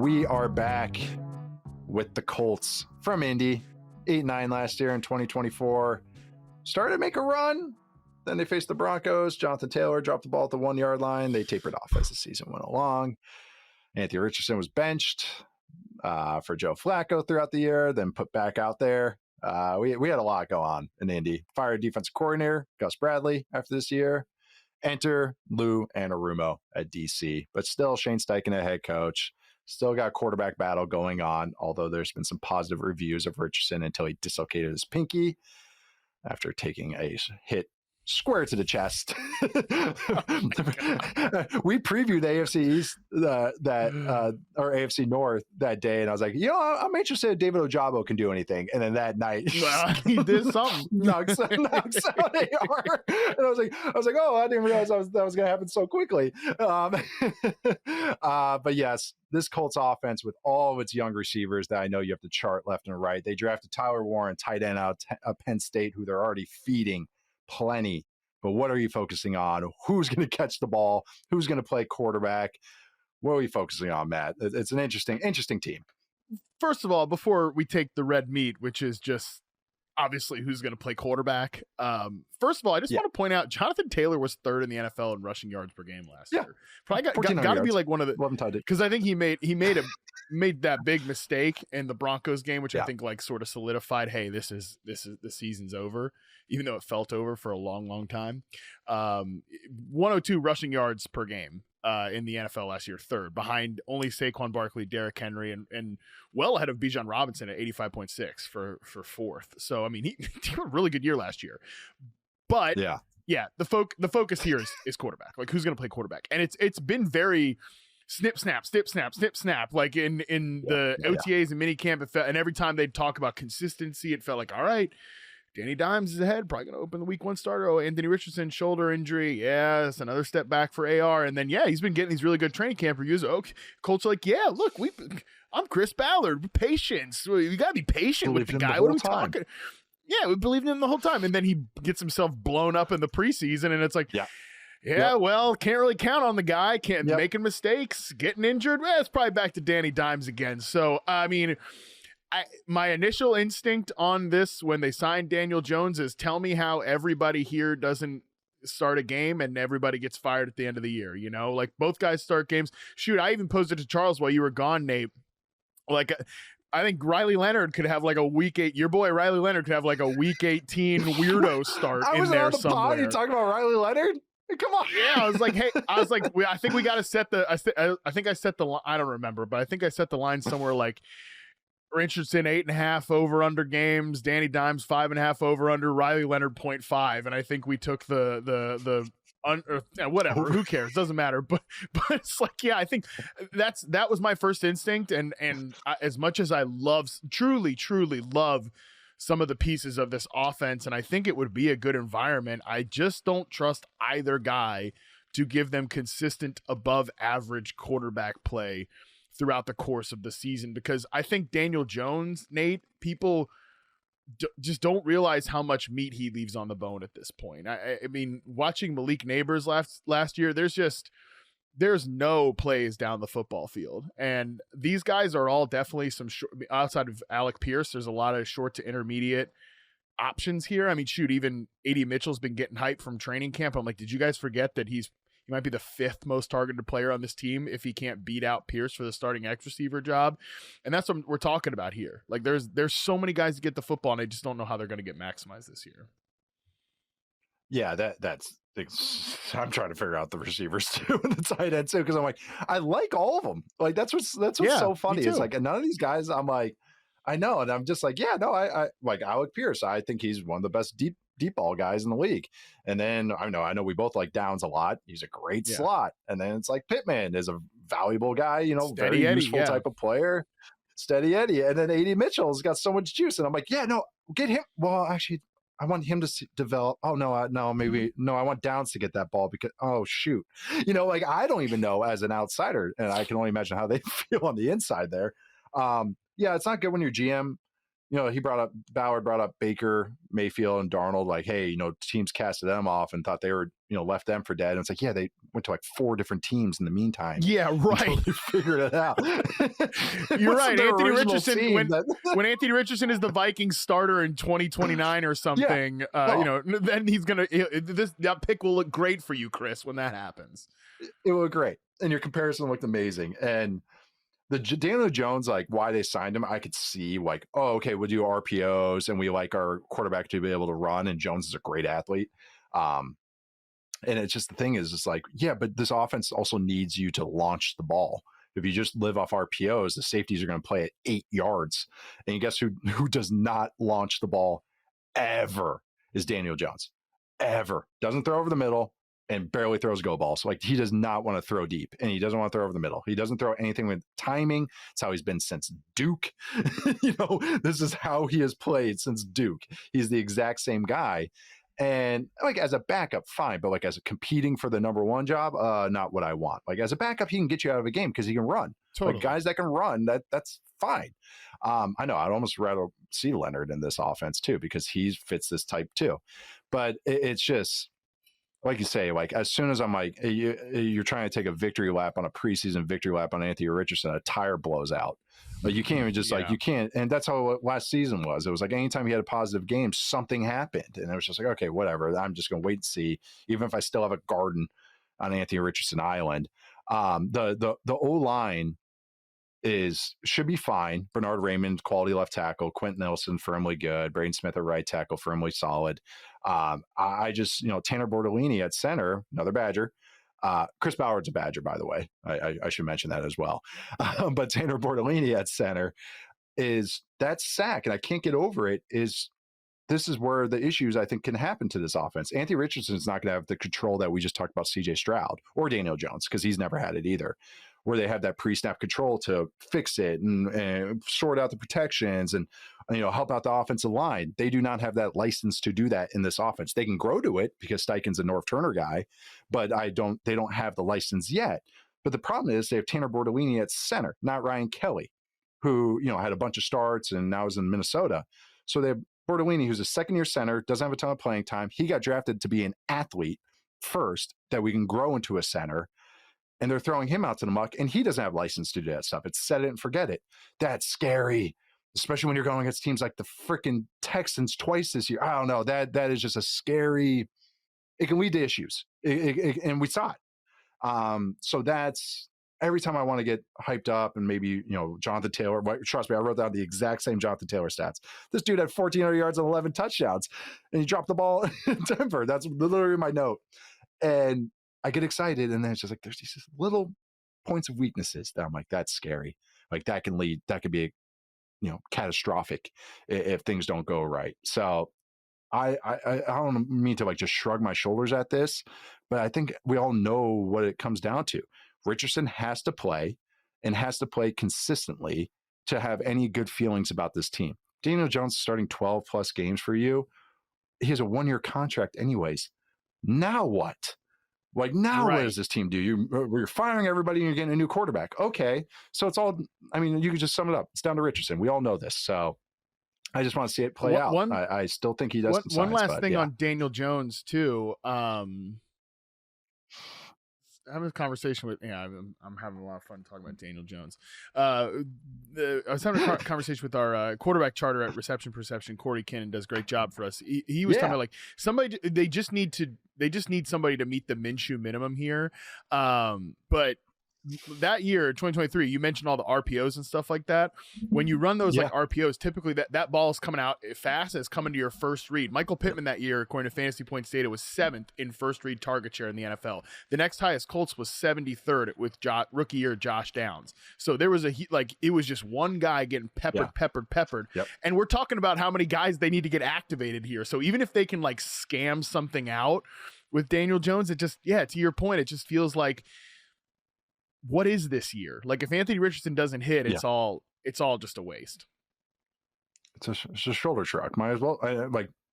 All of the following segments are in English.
We are back with the Colts from Indy. 8-9 last year in 2024. Started to make a run. Then they faced the Broncos. Jonathan Taylor dropped the ball at the 1 yard line. They tapered off as the season went along. Anthony Richardson was benched for Joe Flacco throughout the year, then put back out there. We had a lot go on in Indy. Fired defensive coordinator Gus Bradley after this year. Enter Lou Anarumo at DC. But still, Shane Steichen, a head coach. Still got quarterback battle going on, although there's been some positive reviews of Richardson until he dislocated his pinky after taking a hit square to the chest. We previewed the AFC East or AFC North that day, and I was like, I'm interested if David Ojabo can do anything. And then that night, he did something. knocks out AR. And I was like, oh, I didn't realize that was going to happen so quickly. But yes, this Colts offense with all of its young receivers that I know you have to chart left and right. They drafted Tyler Warren, tight end out of Penn State, who they're already feeding plenty. But what are you focusing on? Who's going to catch the ball? Who's going to play quarterback? What are we focusing on, Matt? It's an interesting team. First of all, before we take the red meat, which is just obviously who's going to play quarterback. First of all, I just want to point out Jonathan Taylor was third in the NFL in rushing yards per game last year. Probably got to be like one of the, because I think he made that big mistake in the Broncos game, which I think like sort of solidified, hey, this is the season's over, even though it felt over for a long time. 102 rushing yards per game in the NFL last year, third, behind only Saquon Barkley, Derrick Henry, and well ahead of Bijan Robinson at 85.6 for fourth. So I mean, he had a really good year last year. But the focus here is quarterback. Like, who's going to play quarterback? And it's been very snip snap, like in the OTAs and minicamp, and every time they'd talk about consistency, it felt like, all right, Danny Dimes is ahead, probably going to open the week one starter. Oh, Anthony Richardson, shoulder injury. Yeah, it's another step back for AR. And then, he's been getting these really good training camp reviews. Okay, Colts are like, look, I'm Chris Ballard. Patience. You got to be patient with the guy. What are we talking? Yeah, we believed in him the whole time. And then he gets himself blown up in the preseason. And it's like, well, can't really count on the guy. Making mistakes, getting injured. Well, it's probably back to Danny Dimes again. So, I mean, my initial instinct on this when they signed Daniel Jones is tell me how everybody here doesn't start a game and everybody gets fired at the end of the year. You know, like both guys start games. Shoot, I even posed it to Charles while you were gone, Nate. Like, I think Riley Leonard could have like a week 8. Your boy Riley Leonard could have like a week 18 weirdo start in there somewhere. You talking about Riley Leonard? Come on. Yeah, I was like, I think we got to set the. I think I set the. I don't remember, but I think I set the line somewhere like Richardson 8.5 over under games, Danny Dimes 5.5 over under, Riley Leonard 0.5, and I think we took the whatever. Who cares? Doesn't matter. But it's like, I think that was my first instinct, and as much as I truly love some of the pieces of this offense, and I think it would be a good environment, I just don't trust either guy to give them consistent above average quarterback play throughout the course of the season, because I think Daniel Jones, Nate, people just don't realize how much meat he leaves on the bone at this point. I mean, watching Malik Neighbors last year, there's no plays down the football field, and these guys are all definitely some short, outside of Alec Pierce, there's a lot of short to intermediate options here. I mean, shoot, even Adonai Mitchell's been getting hype from training camp. I'm like, did you guys forget that he might be the 5th most targeted player on this team if he can't beat out Pierce for the starting X receiver job? And that's what we're talking about here. Like, there's so many guys to get the football, and I just don't know how they're going to get maximized this year. Yeah, that's I'm trying to figure out the receivers too and the tight end too, because I'm like, I like all of them. Like, that's what's so funny. It's like, and none of these guys, I'm like, I know, and I'm just like, I like Alec Pierce. I think he's one of the best deep ball guys in the league. And then I know we both like Downs a lot. He's a great slot. And then it's like Pittman is a valuable guy, Steady very Eddie, useful type of player. Steady Eddie. And then Adonai Mitchell's got so much juice. And I'm like, get him. Well, actually, I want him to develop. Oh, no, I want Downs to get that ball because, oh, shoot. Like, I don't even know as an outsider, and I can only imagine how they feel on the inside there. It's not good when your GM, Ballard brought up Baker, Mayfield, and Darnold, like, hey, teams casted them off and thought they were, left them for dead. And it's like, yeah, they went to like 4 different teams in the meantime. Yeah, right. Until they figured it out. You're right. Anthony Richardson, when Anthony Richardson is the Vikings starter in 2029 or something, then he's going to, that pick will look great for you, Chris, when that happens. It will look great. And your comparison looked amazing. And the Daniel Jones, like why they signed him, I could see like, oh, okay, we'll do RPOs and we like our quarterback to be able to run. And Jones is a great athlete. And it's just, the thing is, it's like, yeah, but this offense also needs you to launch the ball. If you just live off RPOs, the safeties are going to play at 8 yards. And guess who does not launch the ball ever is Daniel Jones. Ever. Doesn't throw over the middle. And barely throws go balls. Like, he does not want to throw deep, and he doesn't want to throw over the middle. He doesn't throw anything with timing. It's how he's been since Duke. This is how he has played since Duke. He's the exact same guy. And like as a backup, fine, but like as a competing for the number 1 job, not what I want. Like as a backup, he can get you out of a game because he can run. Totally. Like guys that can run, that's fine. I know I'd almost rather see Leonard in this offense too, because he fits this type too. But it's just, like you say, like as soon as I'm like, you're trying to take a victory lap on a preseason victory lap on Anthony Richardson, a tire blows out. Like you can't even just like, you can't. And that's how last season was. It was like anytime he had a positive game, something happened. And it was just like, okay, whatever. I'm just going to wait and see, even if I still have a garden on Anthony Richardson Island. The O-line should be fine. Bernard Raymond, quality left tackle. Quentin Nelson, firmly good. Braden Smith at right tackle, firmly solid. I just, Tanner Bortolini at center, another Badger. Chris Ballard's a Badger, by the way. I should mention that as well. But Tanner Bortolini at center is that sack, and I can't get over it, this is where the issues I think can happen to this offense. Anthony Richardson's not going to have the control that we just talked about CJ Stroud or Daniel Jones, because he's never had it either, where they have that pre-snap control to fix it and sort out the protections and help out the offensive line. They do not have that license to do that in this offense. They can grow to it because Steichen's a North Turner guy, but they don't have the license yet. But the problem is they have Tanner Bortolini at center, not Ryan Kelly, who had a bunch of starts and now is in Minnesota. So they have Bortolini, who's a second-year center, doesn't have a ton of playing time. He got drafted to be an athlete first that we can grow into a center. And they're throwing him out to the muck, and he doesn't have license to do that stuff. It's set it and forget it. That's scary, especially when you're going against teams like the freaking Texans twice this year. I don't know. That is just a scary. It can lead to issues, and we saw it. So that's every time I want to get hyped up, and maybe Jonathan Taylor. Trust me, I wrote down the exact same Jonathan Taylor stats. This dude had 1,400 yards and 11 touchdowns, and he dropped the ball in Denver. That's literally my note, and I get excited, and then it's just like there's these little points of weaknesses that I'm like, that's scary. Like that could be catastrophic if things don't go right. So I don't mean to like just shrug my shoulders at this, but I think we all know what it comes down to. Richardson has to play, and has to play consistently to have any good feelings about this team. Daniel Jones starting 12 plus games for you. He has a 1-year contract anyways. Now what? Like now, What does this team do? You're firing everybody and you're getting a new quarterback. Okay. So it's all, you can just sum it up. It's down to Richardson. We all know this. So I just want to see it play out. I still think he does. One last thing on Daniel Jones too. Having a conversation with I'm having a lot of fun talking about Daniel Jones. I was having a conversation with our quarterback charter at Reception Perception. Corey Kinnan does a great job for us. He was talking about like somebody they just need somebody to meet the Minshew minimum here. But that year, 2023, you mentioned all the RPOs and stuff like that. When you run those like RPOs, typically that ball is coming out fast as coming to your first read. Michael Pittman that year, according to Fantasy Points data, was 7th in first read target share in the NFL. The next highest Colts was 73rd with rookie year Josh Downs. So there was it was just one guy getting peppered. Yep. And we're talking about how many guys they need to get activated here. So even if they can like scam something out with Daniel Jones, it just, to your point, it just feels like, what is this year? Like if Anthony Richardson doesn't hit, it's all just a waste. It's a shoulder shrug. Might as well,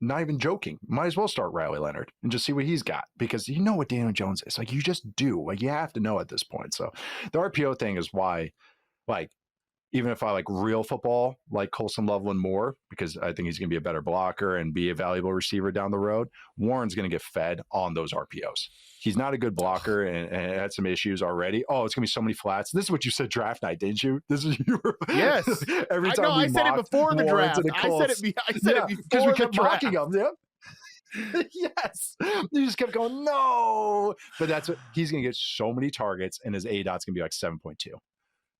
not even joking. Might as well start Riley Leonard and just see what he's got, because you know what Daniel Jones is. Like you just do. Like you have to know at this point. So the RPO thing is why, like even if I like real football, like Colson Loveland more, because I think he's going to be a better blocker and be a valuable receiver down the road, Warren's going to get fed on those RPOs. He's not a good blocker and had some issues already. Oh, it's going to be so many flats. This is what you said draft night, didn't you? This is you were, yes. Every time I said it before the draft. I said it before because we kept draft. mocking him. Yep. Yes. You just kept going, no. But that's what he's going to get so many targets, and his ADOT's going to be like 7.2.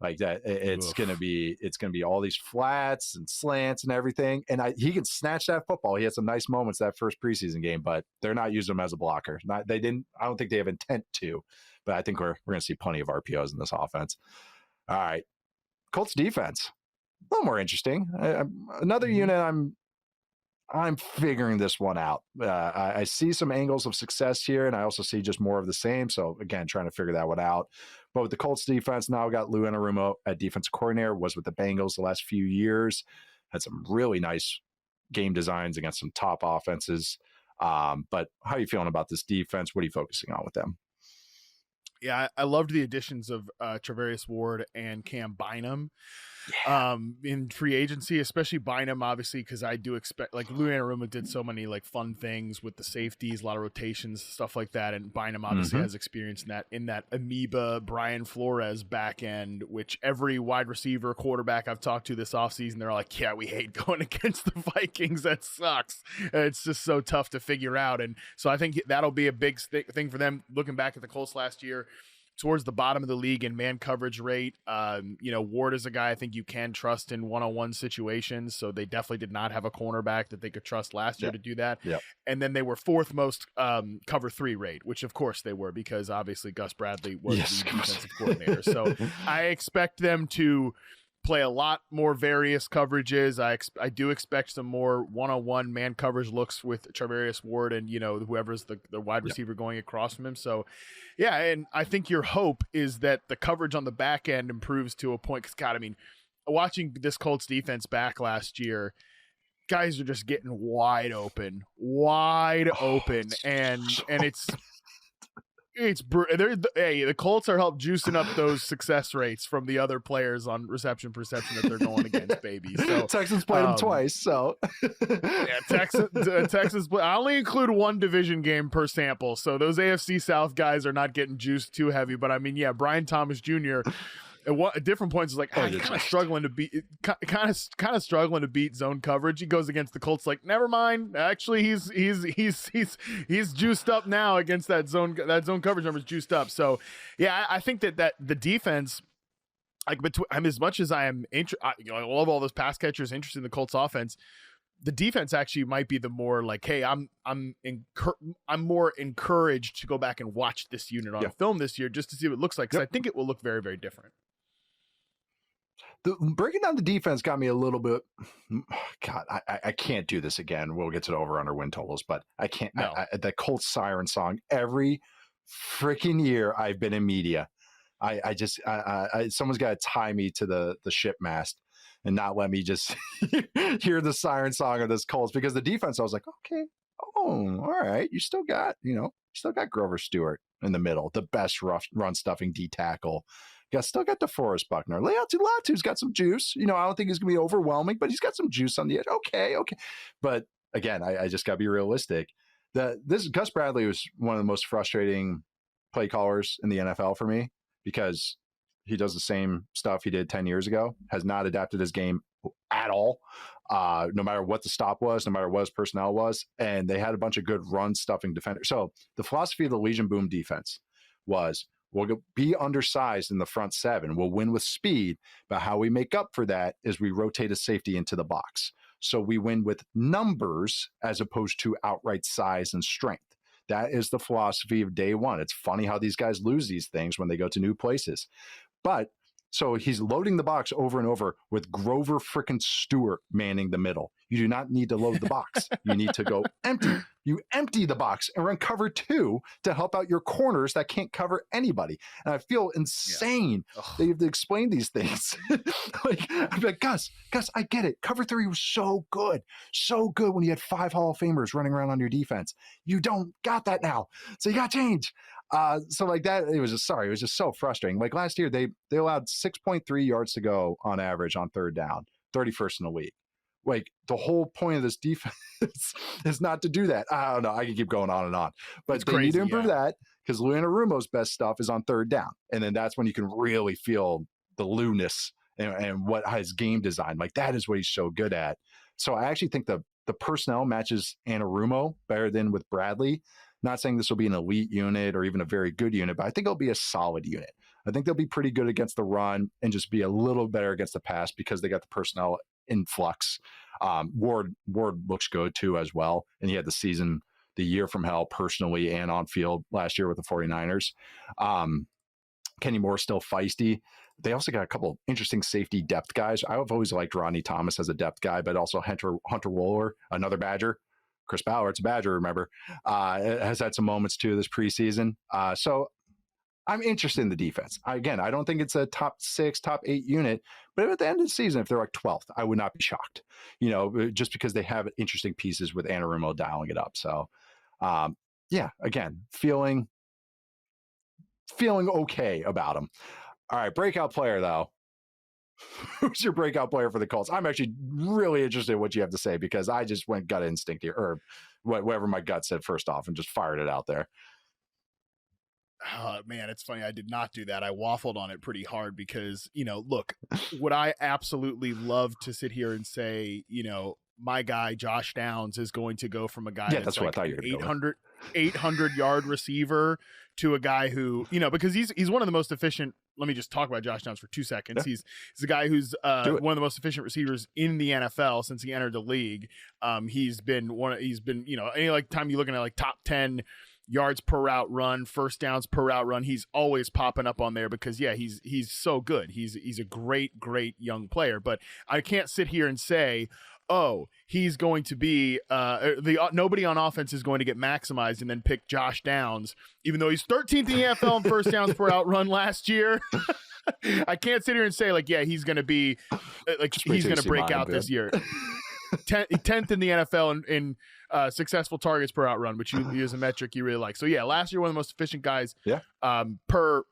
Like that, it's gonna be all these flats and slants and everything. And he can snatch that football. He had some nice moments that first preseason game, but they're not using him as a blocker. I don't think they have intent to, but I think we're gonna see plenty of RPOs in this offense. All right, Colts defense, a little more interesting. Another unit I'm figuring this one out. I see some angles of success here, and I also see just more of the same. So again, trying to figure that one out. But with the Colts defense, now we got Lou Anarumo at defensive coordinator, was with the Bengals the last few years, had some really nice game designs against some top offenses. But how are you feeling about this defense? What are you focusing on with them? Yeah, I loved the additions of Travarius Ward and Cam Bynum. In free agency, especially Bynum, obviously, because I do expect, like, Lou Anarumo did so many like fun things with the safeties, a lot of rotations, stuff like that, and Bynum obviously has experience in that amoeba Brian Flores back end, which every wide receiver quarterback I've talked to this offseason, they're like, yeah, we hate going against the Vikings, that sucks. It's just so tough to figure out. And so I think that'll be a big thing for them. Looking back at the Colts last year, towards the bottom of the league in man coverage rate. Ward is a guy I think you can trust in one-on-one situations. So they definitely did not have a cornerback that they could trust last year to do that. Yep. And then they were fourth most cover 3 rate, which of course they were, because obviously Gus Bradley was the defensive coordinator. So I expect them to play a lot more various coverages. I do expect some more one-on-one man coverage looks with Travarius Ward and, whoever's the wide receiver going across from him. So, yeah, and I think your hope is that the coverage on the back end improves to a point. Because, God, I mean, watching this Colts defense back last year, guys are just getting wide open, and the Colts are helped juicing up those success rates from the other players on reception perception that they're going against, baby. So Texans played them twice, so Texas. I only include one division game per sample, so those AFC South guys are not getting juiced too heavy. But I mean, yeah, Brian Thomas Jr. At different points is like, kind of struggling to beat zone coverage. He goes against the Colts, like, never mind. Actually, he's juiced up now against that zone coverage number is juiced up. So, yeah, I think that the defense, like, as much as I am I love all those pass catchers interested in the Colts offense, the defense actually might be the more like, hey, I'm more encouraged to go back and watch this unit on film this year just to see what it looks like, because I think it will look very, very different. Breaking down the defense got me a little bit. God, I can't do this again. We'll get to the over/under win totals, but I can't. No. The Colts siren song every freaking year I've been in media. I just someone's got to tie me to the ship mast and not let me just hear the siren song of this Colts, because the defense, I was like, okay, all right, you still got Grover Stewart in the middle, the best run stuffing D tackle. Still got DeForest Buckner. Latu's got some juice. I don't think he's going to be overwhelming, but he's got some juice on the edge. Okay. But again, I just got to be realistic. This Gus Bradley was one of the most frustrating play callers in the NFL for me, because he does the same stuff he did 10 years ago, has not adapted his game at all, no matter what the stop was, no matter what his personnel was. And they had a bunch of good run stuffing defenders. So the philosophy of the Legion Boom defense was, we'll be undersized in the front 7. We'll win with speed, but how we make up for that is we rotate a safety into the box. So we win with numbers as opposed to outright size and strength. That is the philosophy of day one. It's funny how these guys lose these things when they go to new places. But so he's loading the box over and over with Grover frickin' Stewart manning the middle. You do not need to load the box. You need to go empty. You empty the box and run cover 2 to help out your corners that can't cover anybody. And I feel insane that you have to explain these things. I'm like, Gus, I get it. Cover 3 was so good when you had 5 Hall of Famers running around on your defense. You don't got that now. So you got to change. So like that, it was just so frustrating. Like last year, they allowed 6.3 yards to go on average on third down, 31st in the league. Like the whole point of this defense is not to do that. I don't know. I can keep going on and on, but It's they crazy, need to improve that because Anarumo's best stuff is on third down. And then that's when you can really feel the looseness and what his game design, like that is what he's so good at. So I actually think the personnel matches Anarumo better than with Bradley. Not saying this will be an elite unit or even a very good unit, but I think it'll be a solid unit. I think they'll be pretty good against the run and just be a little better against the pass because they got the personnel in flux. Ward looks good too as well. And he had the year from hell personally and on field last year with the 49ers. Kenny Moore's still feisty. They also got a couple interesting safety depth guys. I've always liked Rodney Thomas as a depth guy, but also Hunter Wohler, another Badger. Chris Ballard's a Badger, remember, has had some moments too this preseason. So I'm interested in the defense. Again, I don't think it's a top 6, top 8 unit, but at the end of the season, if they're like 12th, I would not be shocked, just because they have interesting pieces with Anarumo dialing it up. So, again, feeling okay about them. All right, breakout player, though. Who's your breakout player for the Colts? I'm actually really interested in what you have to say because I just went gut instinct here, or whatever my gut said first off, and just fired it out there. Oh, man, it's funny. I did not do that. I waffled on it pretty hard because, look, would I absolutely love to sit here and say, my guy, Josh Downs, is going to go from a guy that's like what I thought you were 800 yard receiver to a guy who, because he's one of the most efficient. Let me just talk about Josh Downs for 2 seconds. Yeah. He's a guy who's one of the most efficient receivers in the NFL since he entered the league. He's been any like time you're looking at like top 10 yards per route run, first downs per route run, he's always popping up on there because he's so good. He's a great young player, but I can't sit here and say, oh, he's going to be nobody on offense is going to get maximized and then pick Josh Downs, even though he's 13th in the NFL in first downs per out run last year. I can't sit here and say he's going to be he's going to break out this year. 10th in the NFL in successful targets per out run, which you use a metric you really like. So yeah, last year one of the most efficient guys per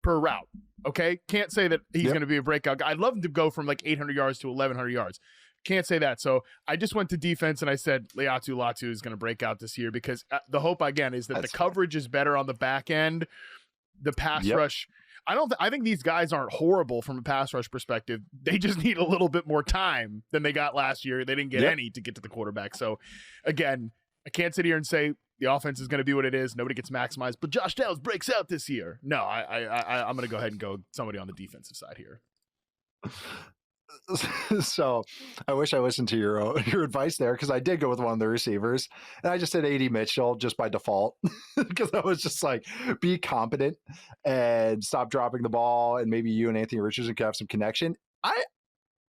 route. Okay, can't say that he's going to be a breakout guy. I'd love him to go from like 800 yards to 1,100 yards. Can't say that. So I just went to defense and I said Latu is going to break out this year because the hope again is that the coverage is better on the back end. The pass rush. I think these guys aren't horrible from a pass rush perspective. They just need a little bit more time than they got last year. They didn't get any to get to the quarterback. So again, I can't sit here and say the offense is going to be what it is. Nobody gets maximized, but Josh Downs breaks out this year. No, I'm going to go ahead and go somebody on the defensive side here. So I wish I listened to your advice there because I did go with one of the receivers and I just said Adonai Mitchell just by default because I was just like, be competent and stop dropping the ball and maybe you and Anthony Richardson can have some connection.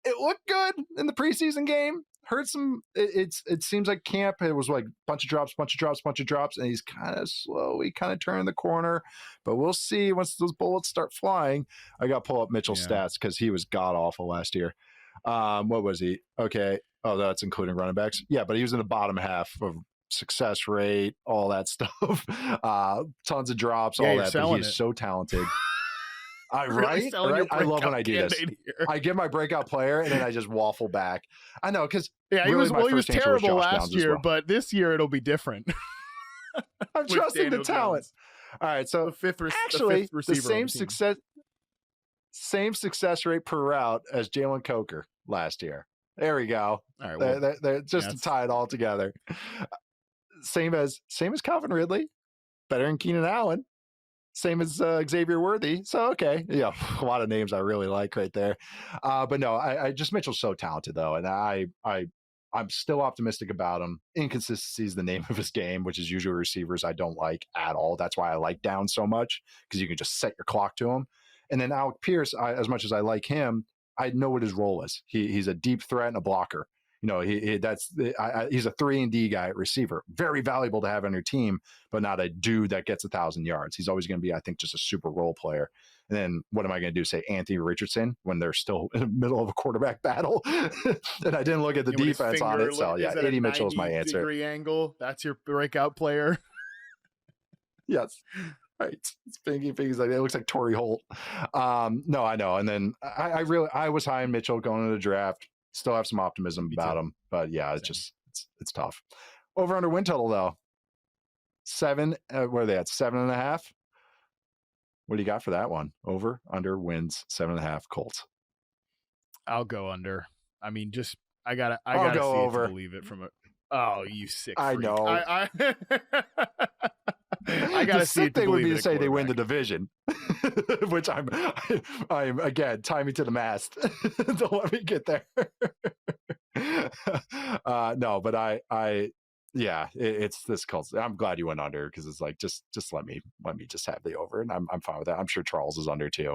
It looked good in the preseason game. Heard some. It seems like camp. It was like bunch of drops, and he's kind of slowly turning the corner. But we'll see once those bullets start flying. I got to pull up Mitchell's stats because he was god awful last year. What was he? Okay. Oh, that's including running backs. Yeah, but he was in the bottom half of success rate, all that stuff. Tons of drops, all that. But he's so talented. Right? I love when I do this. I give my breakout player and then I just waffle back. I know because he was terrible last year, but this year it'll be different. I'm trusting the talent. Jones. All right, so the fifth receiver, same success rate per route as Jalen Coker last year. There we go. All right, well, they're just to tie it all together. Same as Calvin Ridley, better than Keenan Allen. Same as Xavier Worthy. So, okay. Yeah, a lot of names I really like right there. But no, I just Mitchell's so talented, though. And I'm still optimistic about him. Inconsistency is the name of his game, which is usually receivers I don't like at all. That's why I like Downs so much, because you can just set your clock to him. And then Alec Pierce, as much as I like him, I know what his role is. He's a deep threat and a blocker. He's a 3-and-D guy at receiver. Very valuable to have on your team, but not a dude that gets 1,000 yards. He's always going to be, I think, just a super role player. And then what am I going to do? Say Anthony Richardson when they're still in the middle of a quarterback battle? And I didn't look at the defense on it. So yeah, Adonai Mitchell is my answer. Degree angle. That's your breakout player. Yes. Right. It's Pinky's like, it looks like Torrey Holt. No, I know. And then I was high on Mitchell going into the draft. Still have some optimism about him. But yeah, it's tough. Over under win total though. 7. Where are they at? 7.5. What do you got for that one? Over, under, wins, 7.5 Colts. I'll go under. I mean, I gotta go see over. it to believe it from a. Oh, you sick! I freak. know. I gotta the see sick it to thing would be believe to it say they win the division, which I'm again, tie me to the mast. Don't let me get there. No, but yeah, it's this Colts. I'm glad you went under because it's like just let me just have the over, and I'm fine with that. I'm sure Charles is under too.